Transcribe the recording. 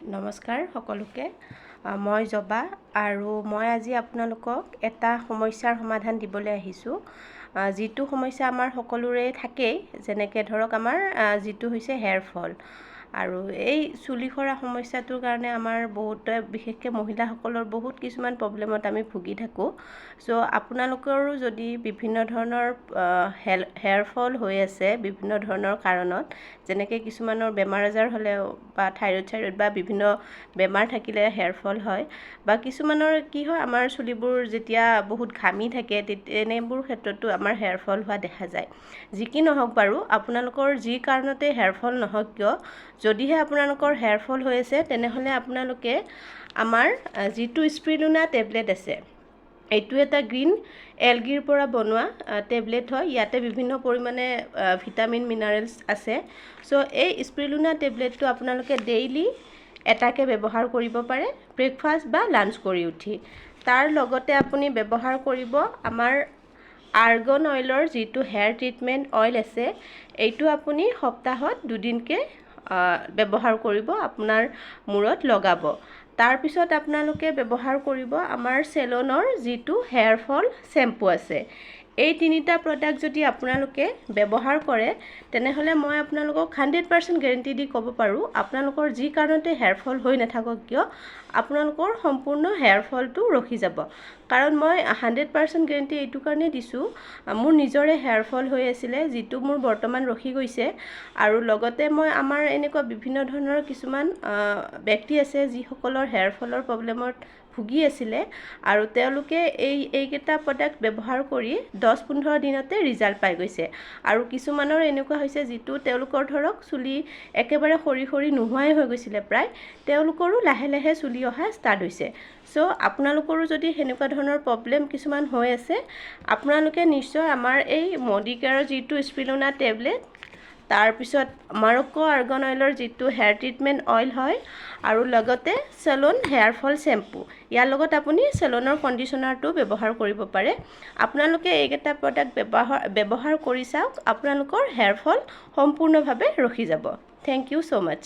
নমস্কাৰ সকলোকে মই জবা আৰু মই আজি আপোনালোকক এটা সমস্যাৰ সমাধান দিবলৈ আহিছোঁ যিটো সমস্যা আমাৰ সকলোৰে থাকেই যেনেকৈ ধৰক আমাৰ যিটো হৈছে হেয়াৰ ফল আৰু এই চুলি সৰা সমস্যাটোৰ কাৰণে আমাৰ বহুতে বিশেষকৈ মহিলাসকলৰ বহুত কিছুমান প্ৰব্লেমত আমি ভুগি থাকোঁ চ' আপোনালোকৰো যদি বিভিন্ন ধৰণৰ হেয়াৰ ফল হৈ আছে বিভিন্ন ধৰণৰ কাৰণত যেনেকৈ কিছুমানৰ বেমাৰ আজাৰ হ'লেও বা থাইৰয়ড বা বিভিন্ন বেমাৰ থাকিলে হেয়াৰ ফল হয় বা কিছুমানৰ কি হয় আমাৰ চুলিবোৰ যেতিয়া বহুত ঘামি থাকে তেনেবোৰ ক্ষেত্ৰতো আমাৰ হেয়াৰ ফল হোৱা দেখা যায় যি কি নহওক বাৰু আপোনালোকৰ যি কাৰণতে হেয়াৰ ফল নহওক কিয় যদিহে আপোনালোকৰ হেয়াৰ ফল হৈ আছে তেনেহ'লে আপোনালোকে আমাৰ যিটো স্পিৰুলিনা টেবলেট আছে এইটো এটা গ্ৰীণ এলগিৰ পৰা বনোৱা টেবলেট হয় ইয়াতে বিভিন্ন পৰিমাণে ভিটামিন মিনাৰেলছ আছে চ' এই স্পিৰুলিনা টেবলেটটো আপোনালোকে ডেইলি এটাকে ব্যৱহাৰ কৰিব পাৰে ব্ৰেকফাষ্ট বা লাঞ্চ কৰি উঠি তাৰ লগতে আপুনি ব্যৱহাৰ কৰিব আমাৰ আৰ্গন অইলৰ যিটো হেয়াৰ ট্ৰিটমেণ্ট অইল আছে এইটো আপুনি সপ্তাহত দুদিনকৈ ব্যৱহাৰ কৰিব আপোনাৰ মূৰত লগাব তাৰপিছত আপোনালোকে ব্যৱহাৰ কৰিব আমাৰ চেলনৰ যিটো হেয়াৰ ফল শ্বেম্পু আছে এই তিনিটা প্ৰডাক্ট যদি আপোনালোকে ব্যৱহাৰ কৰে তেনেহ'লে মই আপোনালোকক 100% গেৰেণ্টি দি ক'ব পাৰোঁ আপোনালোকৰ যি কাৰণতে হেয়াৰ ফল হৈ নাথাকক কিয় আপোনালোকৰ সম্পূৰ্ণ হেয়াৰ ফলটো ৰখি যাব কাৰণ মই 100% গেৰেণ্টি এইটো কাৰণে দিছোঁ মোৰ নিজৰে হেয়াৰ ফল হৈ আছিলে যিটো মোৰ বৰ্তমান ৰখি গৈছে আৰু লগতে মই আমাৰ এনেকুৱা বিভিন্ন ধৰণৰ কিছুমান ব্যক্তি আছে যিসকলৰ হেয়াৰ ফলৰ প্ৰব্লেমত ভুগি আছিলে আৰু তেওঁলোকে এইকেইটা প্ৰডাক্ট ব্যৱহাৰ কৰি 10-15 দিনতে ৰিজাল্ট পাই গৈছে আৰু কিছুমানৰ এনেকুৱা হৈছে যিটো তেওঁলোকৰ ধৰক চুলি একেবাৰে সৰি সৰি নোহোৱাই হৈ গৈছিলে প্ৰায় তেওঁলোকৰো লাহে লাহে চুলি অহা ষ্টাৰ্ট হৈছে চ' আপোনালোকৰো যদি সেনেকুৱা ধৰণৰ প্ৰব্লেম কিছুমান হৈ আছে আপোনালোকে নিশ্চয় আমাৰ এই মডিকেয়াৰৰ যিটো স্পিৰুলিনা টেবলেট তাৰপিছত মৰক্কো আৰ্গন অইলৰ যিটো হেয়াৰ ট্ৰিটমেণ্ট অইল হয় আৰু লগতে চেলন হেয়াৰ ফল শ্বেম্পু ইয়াৰ লগত আপুনি চেলনৰ কণ্ডিশ্যনাৰটো ব্যৱহাৰ কৰিব পাৰে আপোনালোকে এইকেইটা প্ৰডাক্ট ব্যৱহাৰ কৰি চাওক আপোনালোকৰ হেয়াৰ ফল সম্পূৰ্ণভাৱে ৰখি যাব থেংক ইউ ছ' মাছ